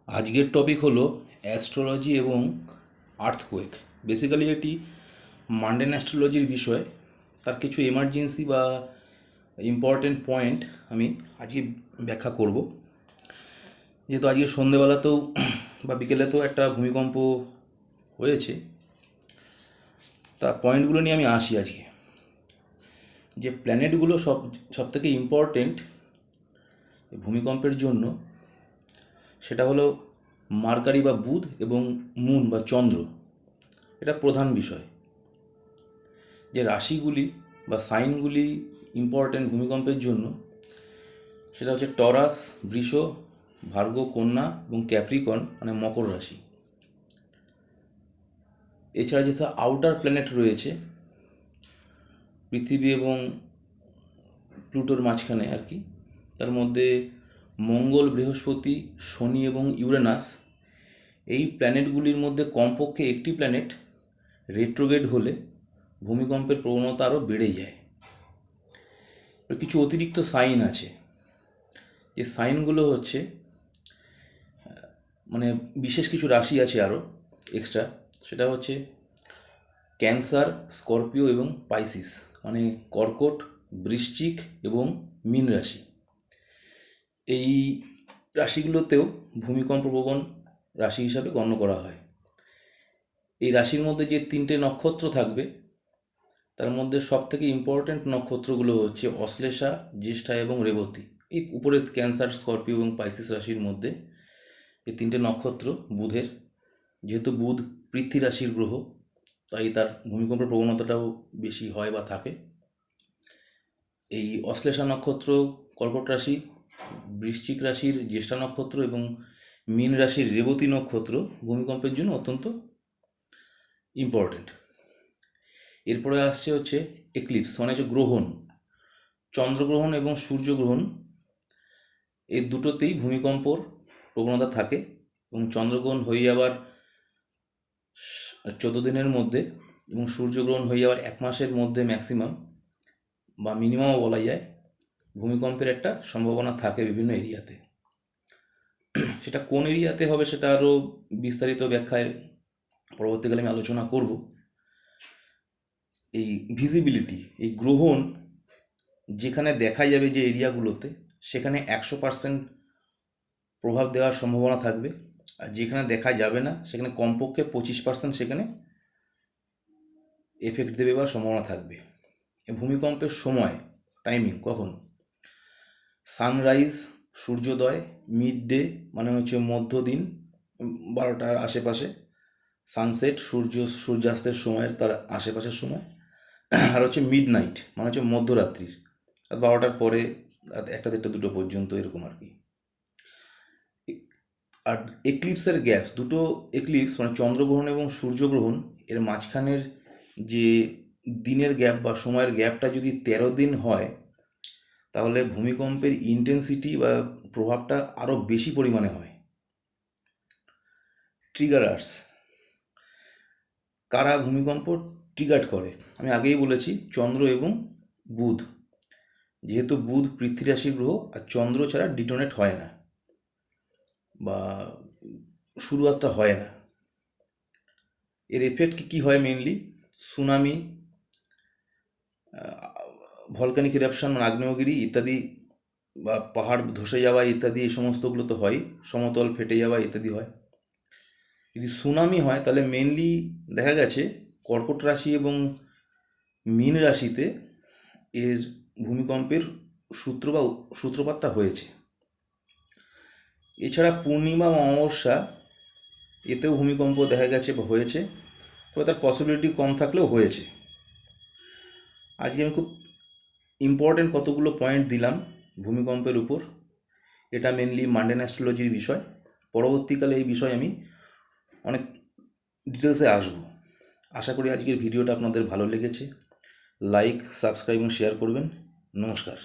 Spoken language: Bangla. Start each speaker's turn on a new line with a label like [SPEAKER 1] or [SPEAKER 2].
[SPEAKER 1] আজকের টপিক হলো অ্যাস্ট্রোলজি এবং আর্থকোয়েক। বেসিক্যালি এটি মান্ডেন অ্যাস্ট্রোলজির বিষয়। তার কিছু এমার্জেন্সি বা ইম্পর্টেন্ট পয়েন্ট আমি আজকে ব্যাখ্যা করব। যেহেতু আজকে সন্ধেবেলাতেও বা বিকেলেতেও একটা ভূমিকম্প হয়েছে, তা পয়েন্টগুলো নিয়ে আমি আসি আজকে। যে প্ল্যানেটগুলো সব থেকে ইম্পর্টেন্ট ভূমিকম্পের জন্য, সেটা হলো মার্কারি বা বুধ এবং মুন বা চন্দ্র। এটা প্রধান বিষয়। যে রাশিগুলি বা সাইনগুলি ইম্পর্ট্যান্ট ভূমিকম্পের জন্য, সেটা হচ্ছে টরাস, বৃষ, ভার্গ, কন্যা এবং ক্যাপ্রিকন মানে মকর রাশি। এছাড়া যেসব আউটার প্ল্যানেট রয়েছে পৃথিবী এবং প্লুটোর মাঝখানে আর কি, তার মধ্যে মঙ্গল, বৃহস্পতি, শনি এবং ইউরেনাস, এই প্ল্যানেটগুলির মধ্যে কমপক্ষে একটি প্ল্যানেট রেট্রোগ্রেড হলে ভূমিকম্পের প্রবণতা আরও বেড়ে যায়। কিছু অতিরিক্ত সাইন আছে। যে সাইনগুলো হচ্ছে, মানে বিশেষ কিছু রাশি আছে আরও এক্সট্রা, সেটা হচ্ছে ক্যান্সার, স্করপিও এবং পাইসিস, মানে কর্কট, বৃশ্চিক এবং মীন রাশি। এই রাশিগুলোতেও ভূমিকম্প প্রবণ রাশি হিসাবে গণ্য করা হয়। এই রাশির মধ্যে যে তিনটে নক্ষত্র থাকবে, তার মধ্যে সবথেকে ইম্পর্ট্যান্ট নক্ষত্রগুলো হচ্ছে অশ্লেষা, জ্যেষ্ঠা এবং রেবতী। এই উপরে ক্যান্সার, স্করপিও এবং পাইসিস রাশির মধ্যে এই তিনটে নক্ষত্র বুধের। যেহেতু বুধ পৃথ্বী রাশির গ্রহ, তাই তার ভূমিকম্পের প্রবণতাটাও বেশি হয় বা থাকে। এই অশ্লেষা নক্ষত্র কর্কট রাশি, বৃশ্চিক রাশির জ্যেষ্ঠা নক্ষত্র এবং মীন রাশির রেবতী নক্ষত্র ভূমিকম্পের জন্য অত্যন্ত ইম্পর্ট্যান্ট। এরপরে আসছে হচ্ছে এক্লিপস, মানে হচ্ছে গ্রহণ। চন্দ্রগ্রহণ এবং সূর্যগ্রহণ, এই দুটোতেই ভূমিকম্পর প্রবণতা থাকে এবং চন্দ্রগ্রহণ হয়ে যাওয়ার 14 দিনের মধ্যে এবং সূর্যগ্রহণ হয়ে যাওয়ার 1 মাসের মধ্যে ম্যাক্সিমাম বা মিনিমামও বলা যায় ভূমিকম্পের একটা সম্ভাবনা থাকে বিভিন্ন এরিয়াতে। সেটা কোন এরিয়াতে হবে সেটা আরও বিস্তারিত ব্যাখ্যায় পরবর্তীকালে আমি আলোচনা করব। এই ভিজিবিলিটি, এই গ্রহণ যেখানে দেখা যাবে যে এরিয়াগুলোতে, সেখানে 100% প্রভাব দেওয়ার সম্ভাবনা থাকবে। আর যেখানে দেখা যাবে না সেখানে কমপক্ষে 25% সেখানে এফেক্ট দেবে বা সম্ভাবনা থাকবে। ভূমিকম্পের সময় টাইমিং কখন? সানরাইজ, সূর্যোদয়, মিড ডে মানে হচ্ছে মধ্যদিন 12টার আশেপাশে, সানসেট সূর্যাস্তের সময়ের তার আশেপাশের সময়, আর হচ্ছে মিড নাইট মানে হচ্ছে মধ্যরাত্রির 12টার পরে, 1টা, 1:30, 2টো পর্যন্ত, এরকম আর কি। আর এক্লিপসের গ্যাপ, দুটো এক্লিপস মানে চন্দ্রগ্রহণ এবং সূর্যগ্রহণ, এর মাঝখানের যে দিনের গ্যাপ বা সময়ের গ্যাপটা যদি 13 দিন হয়, তাহলে ভূমিকম্পের ইন্টেন্সিটি বা প্রভাবটা আরও বেশি পরিমাণে হয়। ট্রিগারার্স, কারা ভূমিকম্প ট্রিগার করে? আমি আগেই বলেছি চন্দ্র এবং বুধ। যেহেতু বুধ পৃথ্বী রাশির গ্রহ, আর চন্দ্র ছাড়া ডিটোনেট হয় না বা শুরুয়াতটা হয় না। এর এফেক্ট কী হয়? মেনলি সুনামি, ভলকানিক ইরাপশন মানে আগ্নেয়গিরি ইত্যাদি, বা পাহাড় ধসে যাওয়া ইত্যাদি, এই সমস্তগুলো তো হয়। সমতল ফেটে যাওয়া ইত্যাদি হয়। যদি সুনামি হয় তাহলে মেনলি দেখা গেছে কর্কট রাশি এবং মীন রাশিতে এর ভূমিকম্পের সূত্রপাতটা হয়েছে। এছাড়া পূর্ণিমা ও অমাবস্যা, এতেও ভূমিকম্প দেখা গেছে বা হয়েছে, তবে তার পসিবিলিটি কম থাকলেও হয়েছে। আজকে আমি খুব ইম্পর্টেন্ট কতগুলো পয়েন্ট দিলাম ভূমিকম্পের উপর। এটা মেনলি মান্ডেন অ্যাস্ট্রোলজির বিষয়। পরবর্তীকালে এই বিষয়ে আমি অনেক ডিটেলসে আসবো। আশা করি আজকের ভিডিওটা আপনাদের ভালো লেগেছে। লাইক, সাবস্ক্রাইব এবং শেয়ার করবেন। নমস্কার।